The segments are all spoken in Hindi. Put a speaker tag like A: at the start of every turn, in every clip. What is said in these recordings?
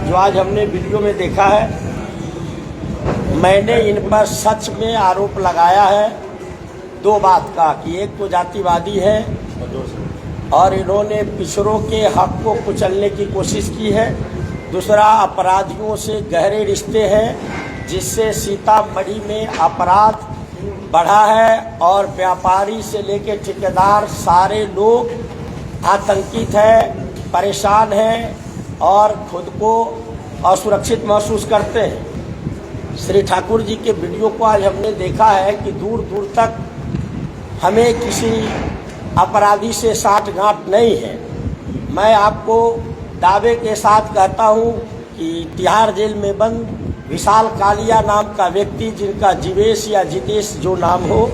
A: जो आज हमने वीडियो में देखा है, मैंने इन पर सच में आरोप लगाया है दो बात का कि एक तो जातिवादी है और इन्होंने पिछड़ों के हक को कुचलने की कोशिश की है। दूसरा, अपराधियों से गहरे रिश्ते हैं जिससे सीतामढ़ी में अपराध बढ़ा है और व्यापारी से लेकर ठेकेदार सारे लोग आतंकित हैं, परेशान हैं और खुद को असुरक्षित महसूस करते हैं। श्री ठाकुर जी के वीडियो को आज हमने देखा है कि दूर दूर तक हमें किसी अपराधी से साठगांठ नहीं है। मैं आपको दावे के साथ कहता हूं कि तिहाड़ जेल में बंद विशाल कालिया नाम का व्यक्ति, जिनका जीवेश या जितेश जो नाम हो,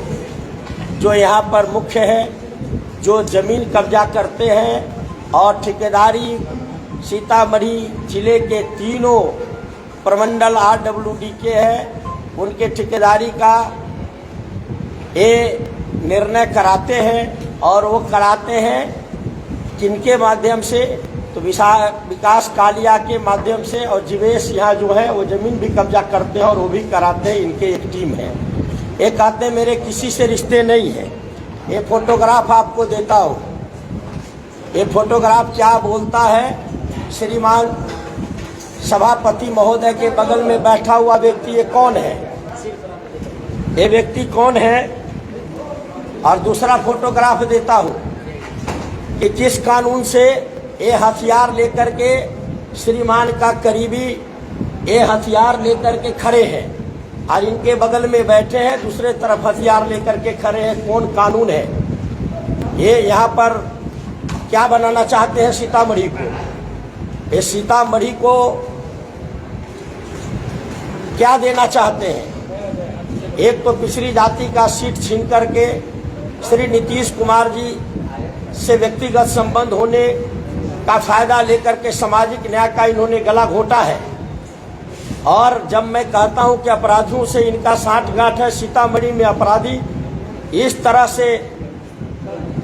A: जो यहाँ पर मुख्य है, जो जमीन कब्जा करते हैं और ठेकेदारी सीतामढ़ी जिले के तीनों प्रमंडल RWD के हैं, उनके ठेकेदारी का ये निर्णय कराते हैं और वो कराते हैं किनके माध्यम से, तो विकास कालिया के माध्यम से, और जीवेश यहाँ जो है वो जमीन भी कब्जा करते हैं और वो भी कराते हैं। इनके एक टीम है। ये कहते हैं मेरे किसी से रिश्ते नहीं है। ये फोटोग्राफ आपको देता हूँ। ये फोटोग्राफ क्या बोलता है? श्रीमान सभापति महोदय के बगल में बैठा हुआ व्यक्ति ये कौन है? ये व्यक्ति कौन है? और दूसरा फोटोग्राफ देता हूँ कि किस कानून से ये हथियार लेकर के श्रीमान का करीबी ये हथियार लेकर के खड़े हैं और इनके बगल में बैठे हैं, दूसरे तरफ हथियार लेकर के खड़े हैं। कौन कानून है ये? यहाँ पर क्या बनाना चाहते हैं सीतामढ़ी को? ये सीतामढ़ी को क्या देना चाहते हैं? एक तो पिछड़ी जाति का सीट छीन करके श्री नीतीश कुमार जी से व्यक्तिगत संबंध होने का फायदा लेकर के सामाजिक न्याय का इन्होंने गला घोटा है। और जब मैं कहता हूं कि अपराधियों से इनका साठगांठ है, सीतामढ़ी में अपराधी इस तरह से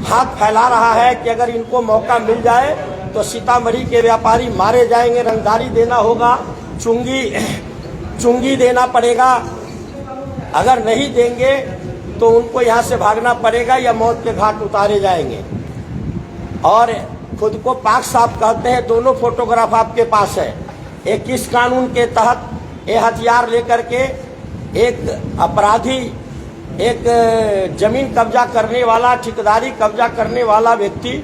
A: हाथ फैला रहा है कि अगर इनको मौका मिल जाए तो सीतामढ़ी के व्यापारी मारे जाएंगे, रंगदारी देना होगा, चुंगी देना पड़ेगा। अगर नहीं देंगे तो उनको यहाँ से भागना पड़ेगा या मौत के घाट उतारे जाएंगे। और खुद को पाक साफ कहते हैं। दोनों फोटोग्राफ आपके पास है। एक किस कानून के तहत ये हथियार लेकर के एक अपराधी, एक जमीन कब्जा करने वाला, ठेकेदारी कब्जा करने वाला व्यक्ति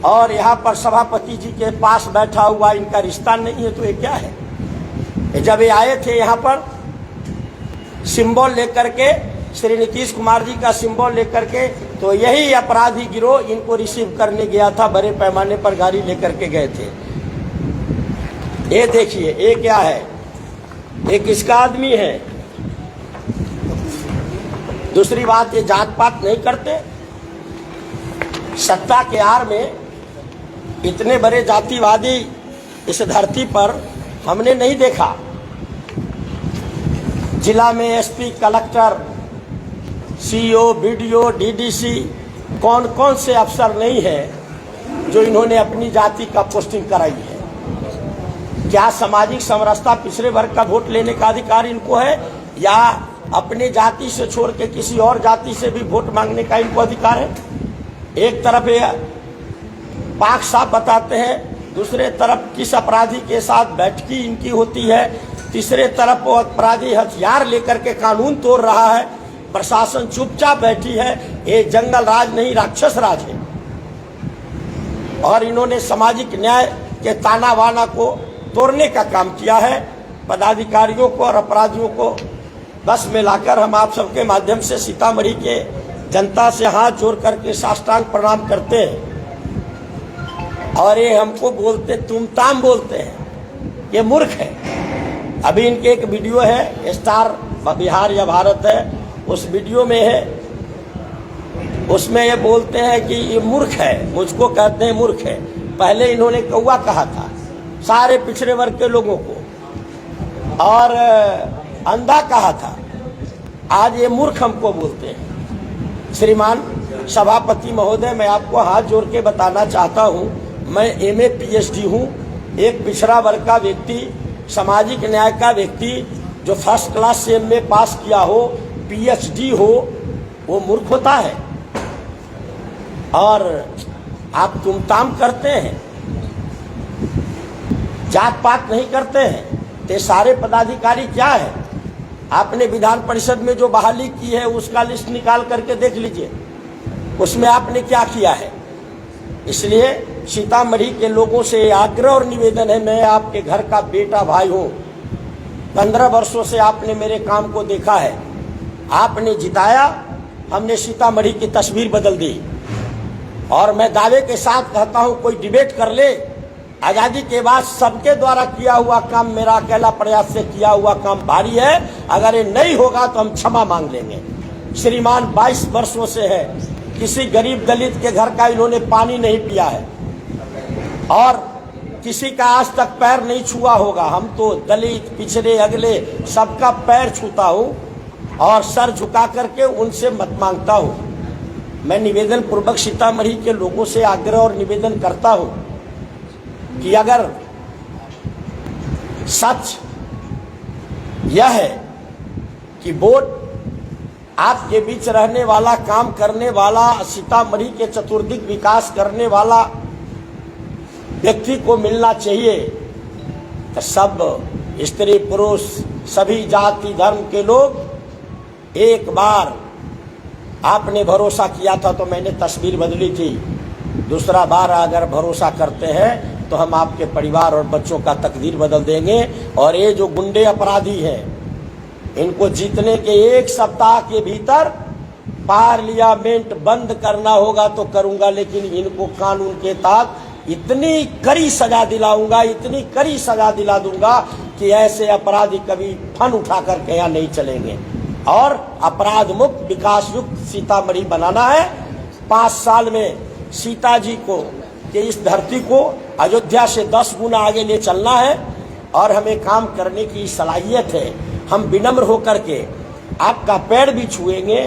A: और यहाँ पर सभापति जी के पास बैठा हुआ, इनका रिश्ता नहीं है तो ये क्या है? जब ये आए थे यहाँ पर सिंबल लेकर के, श्री नीतीश कुमार जी का सिंबल लेकर के, तो यही अपराधी गिरोह इनको रिसीव करने गया था। बड़े पैमाने पर गाड़ी लेकर के गए थे। ये देखिए, ये क्या है? ये किसका आदमी है? दूसरी बात, ये जात पात नहीं करते। सत्ता के आड़ में इतने बड़े जातिवादी इस धरती पर हमने नहीं देखा। जिला में SP, collector, CO, BDO, DDC, कौन कौन से अफसर नहीं है जो इन्होंने अपनी जाति का पोस्टिंग कराई है? क्या सामाजिक समरसता, पिछड़े वर्ग का वोट लेने का अधिकार इनको है या अपने जाति से छोड़ के किसी और जाति से भी वोट मांगने का इनको अधिकार है? एक तरफ ये पाक साफ बताते हैं, दूसरे तरफ किस अपराधी के साथ बैठकी इनकी होती है, तीसरे तरफ वो अपराधी हथियार लेकर के कानून तोड़ रहा है, प्रशासन चुपचाप बैठी है। ये जंगल राज नहीं, राक्षस राज है। और इन्होंने सामाजिक न्याय के ताना बाना को तोड़ने का काम किया है। पदाधिकारियों को और अपराधियों को बस में लाकर हम आप सबके माध्यम से सीतामढ़ी के जनता से हाथ जोड़ करके साष्टांग प्रणाम करते हैं। और ये हमको बोलते, तुम ताम बोलते हैं, ये मूर्ख है। अभी इनके एक वीडियो है, स्टार बिहार या भारत है, उस वीडियो में है, उसमें ये बोलते हैं कि ये मूर्ख है, मुझको कहते हैं मूर्ख है। पहले इन्होंने कौवा कहा था सारे पिछड़े वर्ग के लोगों को और अंधा कहा था, आज ये मूर्ख हमको बोलते हैं। श्रीमान सभापति महोदय, मैं आपको हाथ जोड़ के बताना चाहता हूँ, मैं MA PhD हूँ एक पिछड़ा वर्ग का व्यक्ति, सामाजिक न्याय का व्यक्ति जो फर्स्ट क्लास से एमए पास किया हो, पीएचडी हो, वो मूर्ख होता है। और आप तुमताम करते हैं, जात पात नहीं करते हैं। ते सारे पदाधिकारी क्या है? आपने विधान परिषद में जो बहाली की है उसका लिस्ट निकाल करके देख लीजिए, उसमें आपने क्या किया है। इसलिए सीतामढ़ी के लोगों से आग्रह और निवेदन है, मैं आपके घर का बेटा भाई हूँ, 15 वर्षों से आपने मेरे काम को देखा है, आपने जिताया, हमने सीतामढ़ी की तस्वीर बदल दी। और मैं दावे के साथ कहता हूँ, कोई डिबेट कर ले, आज़ादी के बाद सबके द्वारा किया हुआ काम, मेरा अकेला प्रयास से किया हुआ काम भारी है। अगर ये नहीं होगा तो हम क्षमा मांग लेंगे। श्रीमान 22 वर्षों से है, किसी गरीब दलित के घर का इन्होंने पानी नहीं पिया है और किसी का आज तक पैर नहीं छुआ होगा। हम तो दलित, पिछड़े, अगले सबका पैर छूता हूँ और सर झुका करके उनसे मत मांगता हूँ। मैं निवेदन पूर्वक सीतामढ़ी के लोगों से आग्रह और निवेदन करता हूँ कि अगर सच यह है कि वोट आपके बीच रहने वाला, काम करने वाला, सीतामढ़ी के चतुर्दिक विकास करने वाला व्यक्ति को मिलना चाहिए, तो सब स्त्री पुरुष सभी जाति धर्म के लोग, एक बार आपने भरोसा किया था तो मैंने तस्वीर बदली थी, दूसरा बार अगर भरोसा करते हैं तो हम आपके परिवार और बच्चों का तकदीर बदल देंगे। और ये जो गुंडे अपराधी हैं, इनको जीतने के 1 सप्ताह के भीतर पार्लियामेंट बंद करना होगा तो करूंगा, लेकिन इनको कानून के तहत इतनी कड़ी सजा दिलाऊंगा, इतनी कड़ी सजा दिला दूंगा कि ऐसे अपराधी कभी फन उठा करके यहाँ नहीं चलेंगे। और अपराध मुक्त, विकास युक्त सीतामढ़ी बनाना है। 5 साल में सीता जी को कि इस धरती को अयोध्या से 10 गुना आगे ले चलना है और हमें काम करने की सलाहियत है। हम विनम्र होकर के आपका पैर भी छुएंगे,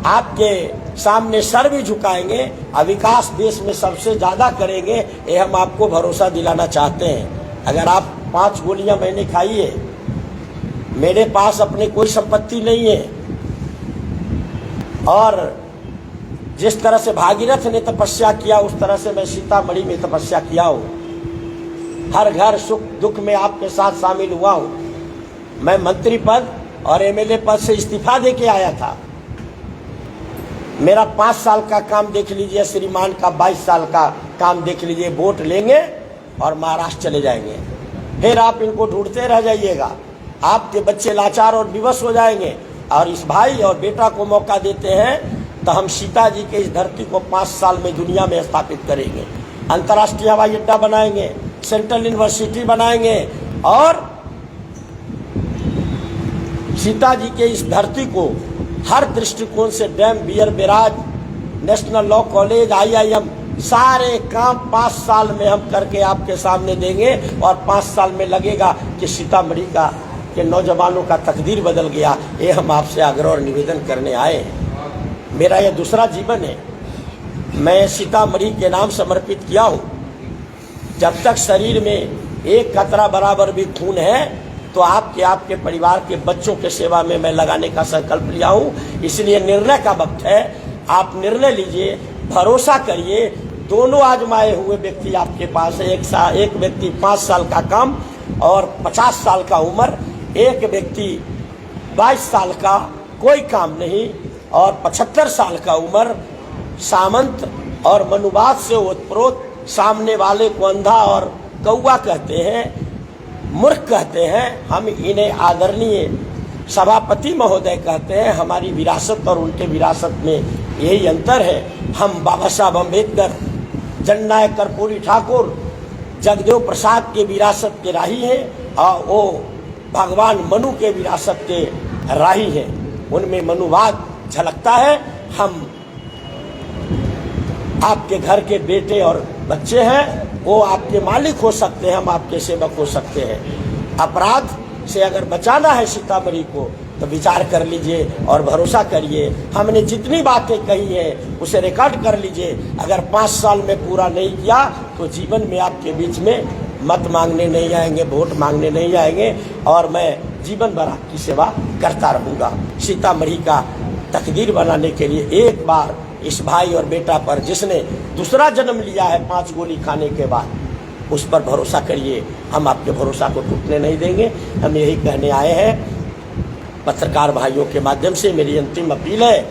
A: आपके सामने सर भी झुकाएंगे और विकास देश में सबसे ज़्यादा करेंगे, ये हम आपको भरोसा दिलाना चाहते हैं। अगर आप 5 गोलियां मैंने खाई है, मेरे पास अपने कोई संपत्ति नहीं है और जिस तरह से भागीरथ ने तपस्या किया उस तरह से मैं सीतामढ़ी में तपस्या किया हूँ। हर घर सुख दुख में आपके साथ शामिल हुआ हूँ। मैं मंत्री पद और एमएलए पद से इस्तीफा दे के आया था। मेरा 5 साल का काम देख लीजिए, श्रीमान का 22 साल का काम देख लीजिए। वोट लेंगे और महाराष्ट्र चले जाएंगे, फिर आप इनको ढूंढते रह जाइएगा। आपके बच्चे लाचार और विवश हो जाएंगे। और इस भाई और बेटा को मौका देते हैं तो हम सीता जी के इस धरती को 5 साल में दुनिया में स्थापित करेंगे। अंतर्राष्ट्रीय हवाई अड्डा बनाएंगे, सेंट्रल यूनिवर्सिटी बनाएंगे और सीता जी के इस धरती को हर दृष्टिकोण से डैम, बियर barrage, national law college, IIM, सारे काम 5 साल में हम करके आपके सामने देंगे। और 5 साल में लगेगा कि सीतामढ़ी का के नौजवानों का तकदीर बदल गया। ये हम आपसे आग्रह और निवेदन करने आए हैं। मेरा यह दूसरा जीवन है, मैं सीतामढ़ी के नाम समर्पित किया हूँ। जब तक शरीर में एक कतरा बराबर भी खून है तो आपके परिवार के बच्चों के सेवा में मैं लगाने का संकल्प लिया हूँ। इसलिए निर्णय का वक्त है, आप निर्णय लीजिए, भरोसा करिए। दोनों आजमाए हुए व्यक्ति आपके पास है। एक व्यक्ति 5 साल का काम और 50 साल का उम्र, एक व्यक्ति 22 साल का कोई काम नहीं और 75 साल का उम्र, सामंत और मनुवाद से ओतप्रोत, सामने वाले को अंधा और कौवा कहते हैं, मूर्ख कहते हैं। हम इन्हें आदरणीय सभापति महोदय कहते हैं। हमारी विरासत और उनके विरासत में यही अंतर है। हम बाबा साहब अम्बेडकर, जननायक कर्पूरी ठाकुर, जगदेव प्रसाद के विरासत के राही हैं और वो भगवान मनु के विरासत के राही हैं। उनमें मनुवाद झलकता है। हम आपके घर के बेटे और बच्चे हैं, वो आपके मालिक हो सकते हैं, हम आपके सेवक हो सकते हैं। अपराध से अगर बचाना है सीतामढ़ी को तो विचार कर लीजिए और भरोसा करिए। हमने जितनी बातें कही हैं उसे रिकॉर्ड कर लीजिए। अगर 5 साल में पूरा नहीं किया तो जीवन में आपके बीच में मत मांगने नहीं आएंगे, वोट मांगने नहीं आएंगे और मैं जीवन भर आपकी सेवा करता रहूँगा। सीतामढ़ी का तकदीर बनाने के लिए एक बार इस भाई और बेटा पर जिसने दूसरा जन्म लिया है 5 गोली खाने के बाद, उस पर भरोसा करिए। हम आपके भरोसा को टूटने नहीं देंगे। हम यही कहने आए हैं। पत्रकार भाइयों के माध्यम से मेरी अंतिम अपील है,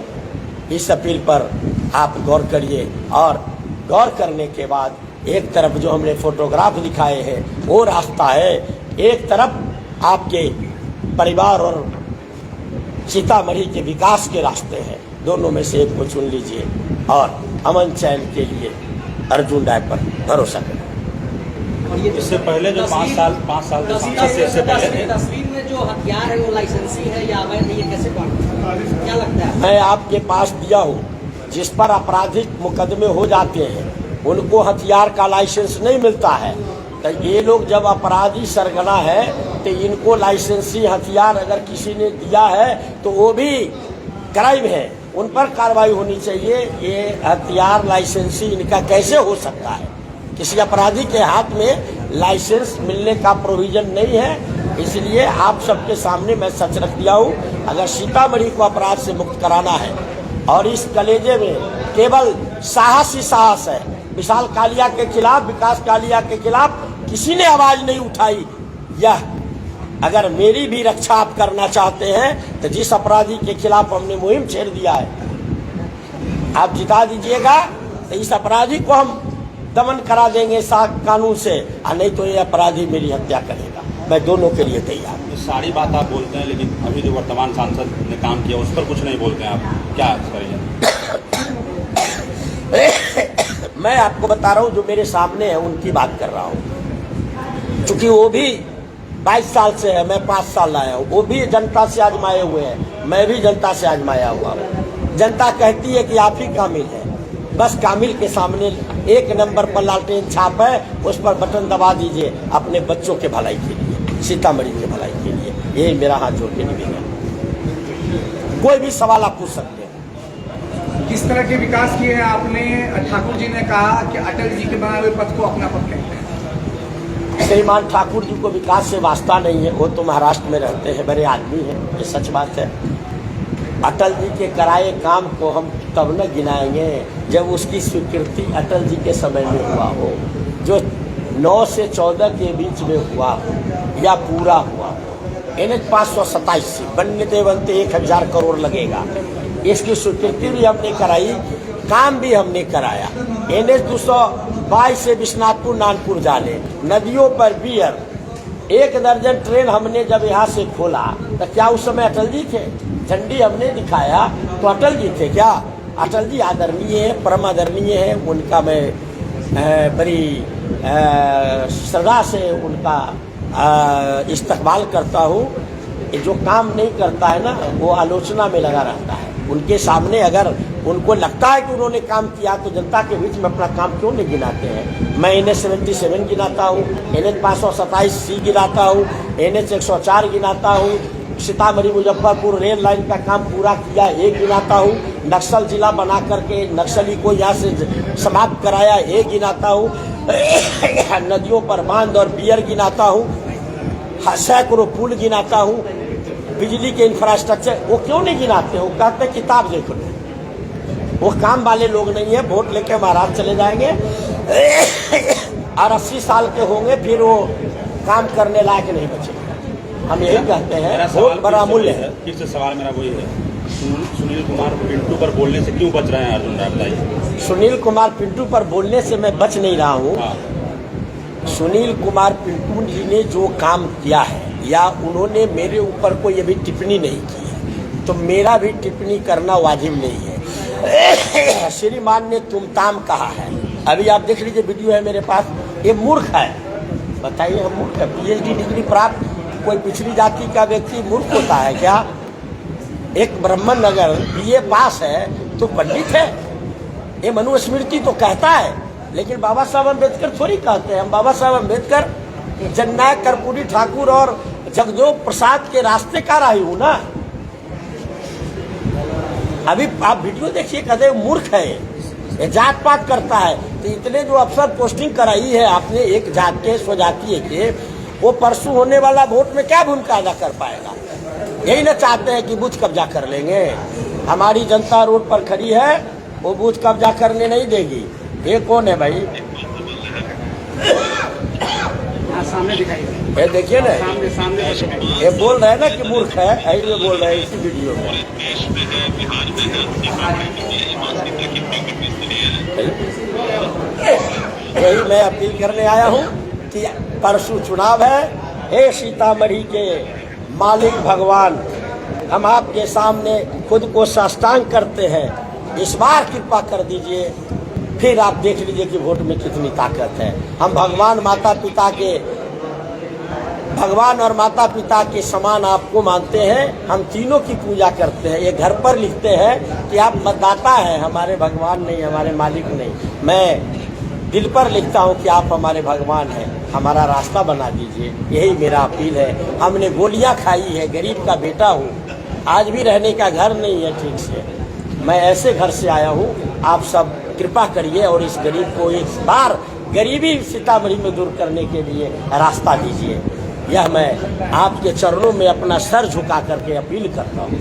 A: इस अपील पर आप गौर करिए और गौर करने के बाद एक तरफ जो हमने फोटोग्राफ दिखाए हैं वो रास्ता है, एक तरफ आपके परिवार और सीतामढ़ी के विकास के रास्ते हैं। दोनों में से एक को चुन लीजिए और अमन चैन के लिए अर्जुन राय पर भरोसा करें।
B: इससे पहले जो 5 साल से पहले
C: तस्वीर में जो हथियार है वो लाइसेंसी है या अवैध है, ये कैसे क्या लगता है?
A: मैं आपके पास दिया हूँ, जिस पर आपराधिक मुकदमे हो जाते हैं उनको हथियार का लाइसेंस नहीं मिलता है। तो ये लोग जब अपराधी सरगना है तो इनको लाइसेंसी हथियार अगर किसी ने दिया है तो वो भी क्राइम है, उन पर कार्रवाई होनी चाहिए। ये हथियार लाइसेंसी इनका कैसे हो सकता है? किसी अपराधी के हाथ में लाइसेंस मिलने का प्रोविजन नहीं है। इसलिए आप सबके सामने मैं सच रख दिया हूँ। अगर सीतामढ़ी को अपराध से मुक्त कराना है और इस कलेजे में केवल साहस ही साहस है, विशाल कालिया के खिलाफ, विकास कालिया के खिलाफ किसी ने आवाज नहीं उठाई। यह अगर मेरी भी रक्षा आप करना चाहते हैं तो जिस अपराधी के खिलाफ हमने मुहिम छेड़ दिया है आप जिता दीजिएगा, तो इस अपराधी को हम दमन करा देंगे कानून से, और नहीं तो ये अपराधी मेरी हत्या करेगा। मैं दोनों के लिए तैयार हूँ।
B: सारी बात आप बोलते हैं, लेकिन अभी जो वर्तमान सांसद ने काम किया उस पर कुछ नहीं बोलते हैं आप, क्या करेंगे?
A: मैं आपको बता रहा हूँ जो मेरे सामने है उनकी बात कर रहा हूँ। चूंकि वो भी 22 साल से है, मैं 5 साल लाया हूँ। वो भी जनता से आजमाए हुए हैं, मैं भी जनता से आजमाया हुआ हूँ। जनता कहती है कि आप ही कामिल है, बस कामिल के सामने एक नंबर पर लालटेन छाप है, उस पर बटन दबा दीजिए अपने बच्चों के भलाई के लिए, सीतामढ़ी के भलाई के लिए। यही मेरा हाथ जोड़ के निवेदन है। कोई भी सवाल आप पूछ सकते हैं।
D: किस तरह के विकास किए हैं आपने? ठाकुर जी ने कहा कि अटल जी के बनाए हुए पथ को अपना पथ कहते हैं।
A: श्रीमान ठाकुर जी को विकास से वास्ता नहीं है, वो तो महाराष्ट्र में रहते हैं, बड़े आदमी हैं, ये सच बात है। अटल जी के कराए काम को हम तब न गिनाएंगे जब उसकी स्वीकृति अटल जी के समय में हुआ हो, जो 9 से 14 के बीच में हुआ हो या पूरा हुआ हो। NH 527 से बनते बनते 1000 करोड़ लगेगा, इसकी स्वीकृति भी हमने कराई, काम भी हमने कराया। NH 222 से बिश्नाथपुर नानपुर जाने, नदियों पर बियर, 1 दर्जन ट्रेन हमने जब यहाँ से खोला तो क्या उस समय अटल जी थे? झंडी हमने दिखाया तो अटल जी थे क्या? अटल जी आदरणीय है, परम आदरणीय है, उनका मैं बड़ी श्रद्धा से उनका इस्तकबाल करता हूँ। जो काम नहीं करता है ना वो आलोचना में लगा रहता है। उनके सामने अगर उनको लगता है कि उन्होंने काम किया तो जनता के बीच में अपना काम क्यों नहीं गिनाते हैं? मैं NH 77 गिनाता हूँ, NH 527C गिनाता हूँ, NH 104 गिनाता हूँ, सीतामढ़ी मुजफ्फरपुर रेल लाइन का काम पूरा किया एक गिनाता हूँ, नक्सल जिला बना करके नक्सली को यहाँ से समाप्त कराया एक गिनाता हूँ, नदियों पर बांध और बियर गिनाता हूँ, सैकड़ों पुल गिनाता हूँ, बिजली के इंफ्रास्ट्रक्चर। वो क्यों नहीं गिनाते? वो कहते किताब देख लो। वो काम वाले लोग नहीं है, वोट लेके महाराज चले जाएंगे और 80 साल के होंगे फिर वो काम करने लायक नहीं बचेंगे। हम यही कहते हैं वोट बड़ा मूल्य है।
B: फिर से सवाल मेरा वही है, सुनील कुमार पिंटू पर बोलने से क्यों बच रहे हैं अर्जुन राय, बताइए?
A: सुनील कुमार पिंटू पर बोलने से मैं बच नहीं रहा हूँ। सुनील कुमार पिंटू जी ने जो काम किया है या उन्होंने मेरे ऊपर कोई अभी टिप्पणी नहीं की है तो मेरा भी टिप्पणी करना वाजिब नहीं है। श्रीमान ने तुमताम कहा है, अभी आप देख लीजिए वीडियो है मेरे पास। ये मूर्ख है, बताइए हम मूर्ख है? PhD डिग्री प्राप्त कोई पिछड़ी जाति का व्यक्ति मूर्ख होता है क्या? एक ब्राह्मण अगर BA पास है तो पंडित है, ये मनुस्मृति तो कहता है, लेकिन बाबा साहब अम्बेडकर थोड़ी कहते हैं। हम बाबा साहब अम्बेडकर, जननायक कर्पूरी ठाकुर और जगदेव प्रसाद के रास्ते का रही हूँ ना। अभी आप वीडियो देखिए, कहते मूर्ख है, ये जात पात करता है। तो इतने जो अफसर पोस्टिंग कराई है आपने एक जात के स्वजातीय के, वो परसों होने वाला वोट में क्या भूमिका अदा कर पाएगा? यही ना चाहते हैं कि बूथ कब्जा कर लेंगे। हमारी जनता रोड पर खड़ी है, वो बूथ कब्जा करने नहीं देगी। ये कौन है भाई?
D: सामने दिखाई
A: ये देखिए ना,
D: सामने सामने
A: ये बोल रहे हैं ना कि मूर्ख है, ऐसे बोल रहे हैं इसी वीडियो में। यही मैं अपील करने आया हूँ कि परसों चुनाव है। हे सीतामढ़ी के मालिक भगवान, हम आपके सामने खुद को साष्टांग करते हैं, इस बार कृपा कर दीजिए। फिर आप देख लीजिए कि वोट में कितनी ताकत है। हम भगवान और माता पिता के समान आपको मानते हैं। हम तीनों की पूजा करते हैं। ये घर पर लिखते हैं कि आप मतदाता हैं, हमारे भगवान नहीं, हमारे मालिक नहीं। मैं दिल पर लिखता हूँ कि आप हमारे भगवान हैं, हमारा रास्ता बना दीजिए। यही मेरा अपील है। हमने गोलियां खाई है, गरीब का बेटा हूँ, आज भी रहने का घर नहीं है ठीक से। मैं ऐसे घर से आया हूँ। आप सब कृपा करिए और इस गरीब को इस बार गरीबी सीतामढ़ी में दूर करने के लिए रास्ता दीजिए। यह मैं आपके चरणों में अपना सर झुका करके अपील करता हूँ।